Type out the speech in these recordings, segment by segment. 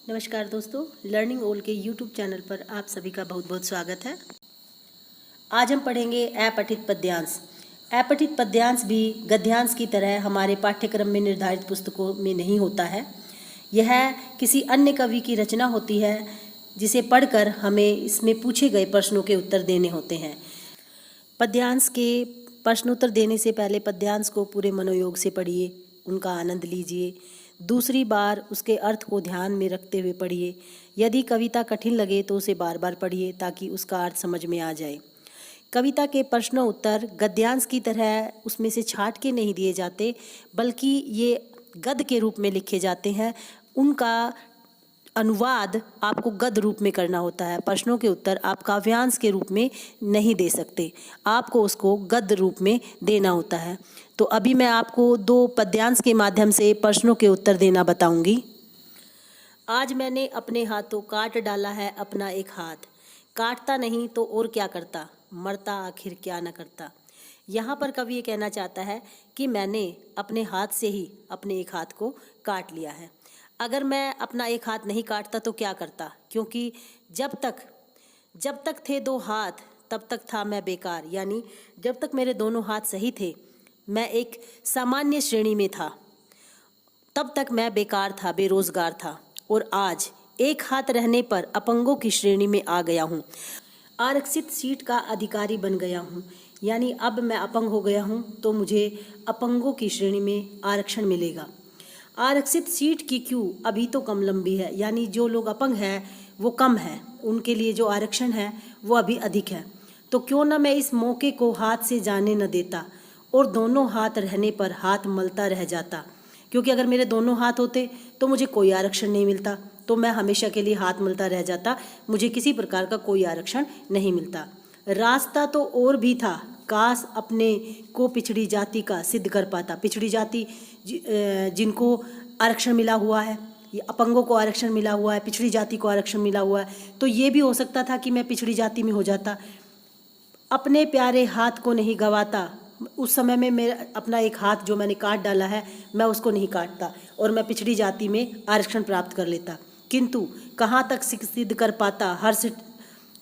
नमस्कार दोस्तों, लर्निंग ओल के यूट्यूब चैनल पर आप सभी का बहुत बहुत स्वागत है। आज हम पढ़ेंगे अपठित पद्यांश। अपठित पद्यांश भी गद्यांश की तरह हमारे पाठ्यक्रम में निर्धारित पुस्तकों में नहीं होता है। यह किसी अन्य कवि की रचना होती है जिसे पढ़कर हमें इसमें पूछे गए प्रश्नों के उत्तर देने होते हैं। पद्यांश के प्रश्नोत्तर देने से पहले पद्यांश को पूरे मनोयोग से पढ़िए, उनका आनंद लीजिए। दूसरी बार उसके अर्थ को ध्यान में रखते हुए पढ़िए। यदि कविता कठिन लगे तो उसे बार बार पढ़िए ताकि उसका अर्थ समझ में आ जाए। कविता के प्रश्न उत्तर गद्यांश की तरह उसमें से छांट के नहीं दिए जाते, बल्कि ये गद्य के रूप में लिखे जाते हैं। उनका अनुवाद आपको गद्य रूप में करना होता है। प्रश्नों के उत्तर आप काव्यांश के रूप में नहीं दे सकते, आपको उसको गद्य रूप में देना होता है। तो अभी मैं आपको 2 पद्यांश के माध्यम से प्रश्नों के उत्तर देना बताऊंगी। आज मैंने अपने हाथों काट डाला है अपना एक हाथ, काटता नहीं तो और क्या करता, मरता आखिर क्या न करता। यहाँ पर कवि ये कहना चाहता है कि मैंने अपने हाथ से ही अपने एक हाथ को काट लिया है। अगर मैं अपना एक हाथ नहीं काटता तो क्या करता, क्योंकि जब तक थे 2 हाथ तब तक था मैं बेकार। यानी जब तक मेरे दोनों हाथ सही थे, मैं एक सामान्य श्रेणी में था, तब तक मैं बेकार था, बेरोजगार था। और आज एक हाथ रहने पर अपंगों की श्रेणी में आ गया हूँ, आरक्षित सीट का अधिकारी बन गया हूँ। यानी अब मैं अपंग हो गया हूँ तो मुझे अपंगों की श्रेणी में आरक्षण मिलेगा। आरक्षित सीट की क्यों अभी तो कम लंबी है, यानी जो लोग अपंग हैं वो कम है, उनके लिए जो आरक्षण है वो अभी अधिक है। तो क्यों ना मैं इस मौके को हाथ से जाने न देता और दोनों हाथ रहने पर हाथ मलता रह जाता। क्योंकि अगर मेरे दोनों हाथ होते तो मुझे कोई आरक्षण नहीं मिलता, तो मैं हमेशा के लिए हाथ मलता रह जाता, मुझे किसी प्रकार का कोई आरक्षण नहीं मिलता। रास्ता तो और भी था, काश अपने को पिछड़ी जाति का सिद्ध कर पाता। पिछड़ी जाति जिनको आरक्षण मिला हुआ है, ये अपंगों को आरक्षण मिला हुआ है, पिछड़ी जाति को आरक्षण मिला हुआ है, तो ये भी हो सकता था कि मैं पिछड़ी जाति में हो जाता। अपने प्यारे हाथ को नहीं गवाता, उस समय में मेरा अपना एक हाथ जो मैंने काट डाला है मैं उसको नहीं काटता और मैं पिछड़ी जाति में आरक्षण प्राप्त कर लेता। किंतु कहाँ तक सिद्ध कर पाता, हर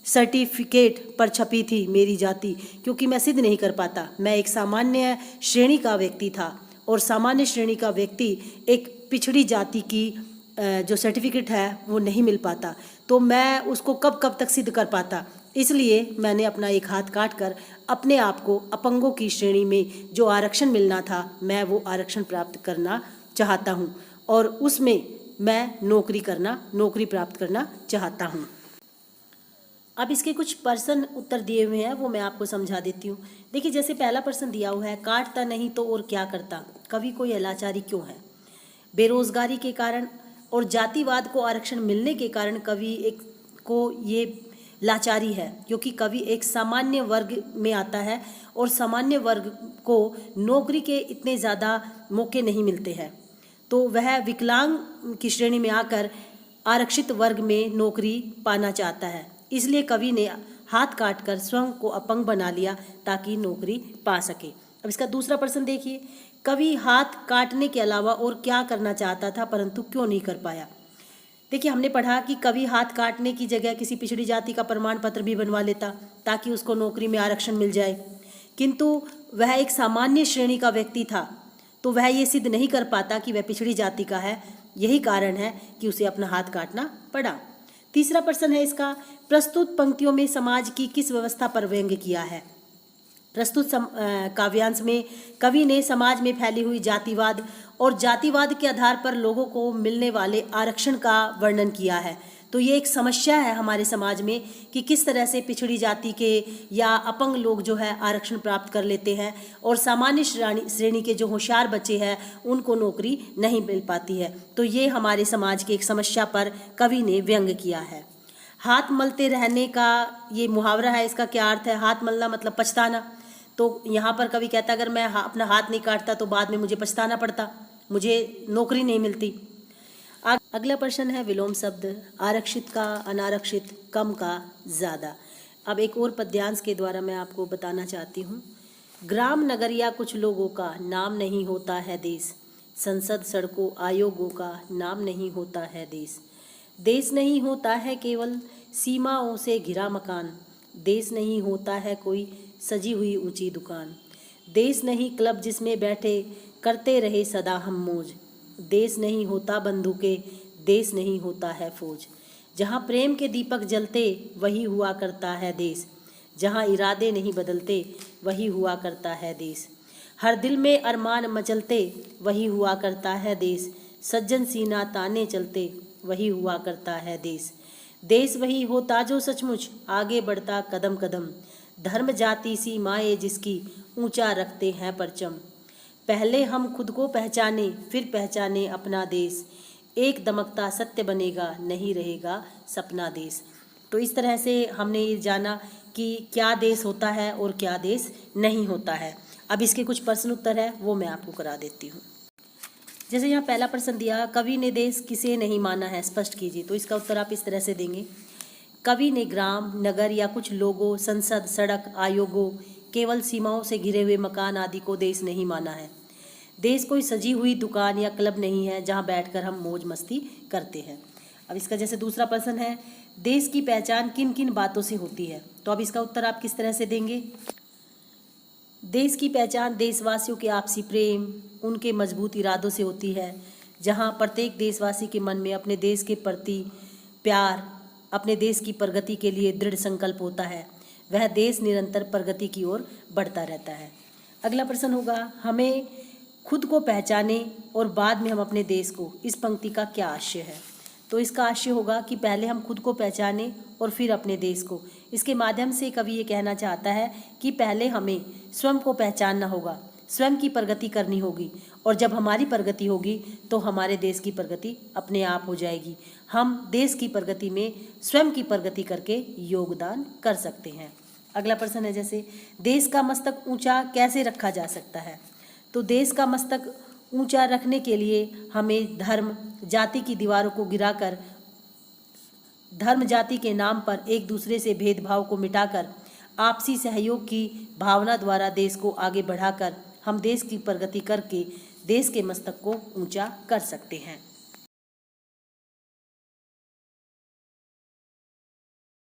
सर्टिफिकेट पर छपी थी मेरी जाति, क्योंकि मैं सिद्ध नहीं कर पाता। मैं एक सामान्य श्रेणी का व्यक्ति था और सामान्य श्रेणी का व्यक्ति एक पिछड़ी जाति की जो सर्टिफिकेट है वो नहीं मिल पाता, तो मैं उसको कब तक सिद्ध कर पाता। इसलिए मैंने अपना एक हाथ काट कर अपने आप को अपंगों की श्रेणी में जो आरक्षण मिलना था मैं वो आरक्षण प्राप्त करना चाहता हूँ और उसमें मैं नौकरी प्राप्त करना चाहता हूँ। अब इसके कुछ प्रश्न उत्तर दिए हुए हैं, वो मैं आपको समझा देती हूँ। देखिए, जैसे पहला प्रश्न दिया हुआ है, काटता नहीं तो और क्या करता। कवि को यह लाचारी क्यों है? बेरोजगारी के कारण और जातिवाद को आरक्षण मिलने के कारण कवि को ये लाचारी है, क्योंकि कवि एक सामान्य वर्ग में आता है और सामान्य वर्ग को नौकरी के इतने ज़्यादा मौके नहीं मिलते हैं, तो वह विकलांग की श्रेणी में आकर आरक्षित वर्ग में नौकरी पाना चाहता है। इसलिए कवि ने हाथ काटकर स्वयं को अपंग बना लिया ताकि नौकरी पा सके। अब इसका दूसरा प्रश्न देखिए, कवि हाथ काटने के अलावा और क्या करना चाहता था परंतु क्यों नहीं कर पाया। देखिए, हमने पढ़ा कि कवि हाथ काटने की जगह किसी पिछड़ी जाति का प्रमाण पत्र भी बनवा लेता ताकि उसको नौकरी में आरक्षण मिल जाए, किंतु वह एक सामान्य श्रेणी का व्यक्ति था तो वह ये सिद्ध नहीं कर पाता कि वह पिछड़ी जाति का है। यही कारण है कि उसे अपना हाथ काटना पड़ा। तीसरा प्रश्न है इसका, प्रस्तुत पंक्तियों में समाज की किस व्यवस्था पर व्यंग्य किया है। प्रस्तुत काव्यांश में कवि ने समाज में फैली हुई जातिवाद और जातिवाद के आधार पर लोगों को मिलने वाले आरक्षण का वर्णन किया है। तो ये एक समस्या है हमारे समाज में कि किस तरह से पिछड़ी जाति के या अपंग लोग जो है आरक्षण प्राप्त कर लेते हैं और सामान्य श्रेणी के जो होशियार बच्चे हैं उनको नौकरी नहीं मिल पाती है। तो ये हमारे समाज की एक समस्या पर कवि ने व्यंग्य किया है। हाथ मलते रहने का ये मुहावरा है, इसका क्या अर्थ है? हाथ मलना मतलब पछताना। तो यहाँ पर कवि कहता अगर मैं अपना हाथ नहीं काटता तो बाद में मुझे पछताना पड़ता, मुझे नौकरी नहीं मिलती। अगला प्रश्न है विलोम शब्द, आरक्षित का, अनारक्षित, कम का, ज़्यादा। अब एक और पद्यांश के द्वारा मैं आपको बताना चाहती हूँ। ग्राम नगरिया कुछ लोगों का नाम नहीं होता है देश, संसद सड़कों आयोगों का नाम नहीं होता है देश। देश नहीं होता है केवल सीमाओं से घिरा मकान, देश नहीं होता है कोई सजी हुई ऊंची दुकान, देश नहीं क्लब जिसमें बैठे करते रहे सदा हम मौज, देश नहीं होता बंदूकें, देश नहीं होता है फौज, जहाँ प्रेम के दीपक जलते वही हुआ करता है देश, जहाँ इरादे नहीं बदलते वही हुआ करता है देश, हर दिल में अरमान मचलते वही हुआ करता है देश, सज्जन सीना ताने चलते वही हुआ करता है देश, देश वही होता जो सचमुच आगे बढ़ता कदम कदम, धर्म जाति सीमाएं जिसकी ऊंचा रखते हैं परचम, पहले हम खुद को पहचाने फिर पहचाने अपना देश, एक दमकता सत्य बनेगा नहीं रहेगा सपना देश। तो इस तरह से हमने ये जाना कि क्या देश होता है और क्या देश नहीं होता है। अब इसके कुछ प्रश्न उत्तर है वो मैं आपको करा देती हूँ। जैसे यहाँ पहला प्रश्न दिया, कवि ने देश किसे नहीं माना है, स्पष्ट कीजिए। तो इसका उत्तर आप इस तरह से देंगे, कवि ने ग्राम, नगर या कुछ लोगों, संसद, सड़क, आयोगों, केवल सीमाओं से घिरे हुए मकान आदि को देश नहीं माना है। देश कोई सजी हुई दुकान या क्लब नहीं है जहाँ बैठकर हम मौज मस्ती करते हैं। अब इसका जैसे दूसरा प्रश्न है, देश की पहचान किन किन बातों से होती है। तो अब इसका उत्तर आप किस तरह से देंगे, देश की पहचान देशवासियों के आपसी प्रेम, उनके मजबूत इरादों से होती है, जहाँ प्रत्येक देशवासी के मन में अपने देश के प्रति प्यार, अपने देश की प्रगति के लिए दृढ़ संकल्प होता है। वह देश निरंतर प्रगति की ओर बढ़ता रहता है। अगला प्रश्न होगा, हमें खुद को पहचाने और बाद में हम अपने देश को, इस पंक्ति का क्या आशय है। तो इसका आशय होगा कि पहले हम खुद को पहचाने और फिर अपने देश को। इसके माध्यम से कवि ये कहना चाहता है कि पहले हमें स्वयं को पहचानना होगा, स्वयं की प्रगति करनी होगी, और जब हमारी प्रगति होगी तो हमारे देश की प्रगति अपने आप हो जाएगी। हम देश की प्रगति में स्वयं की प्रगति करके योगदान कर सकते हैं। अगला प्रश्न है, जैसे देश का मस्तक ऊंचा कैसे रखा जा सकता है। तो देश का मस्तक ऊंचा रखने के लिए हमें धर्म जाति की दीवारों को गिराकर, धर्म जाति के नाम पर एक दूसरे से भेदभाव को मिटाकर, आपसी सहयोग की भावना द्वारा देश को आगे बढ़ाकर हम देश की प्रगति करके देश के मस्तक को ऊंचा कर सकते हैं।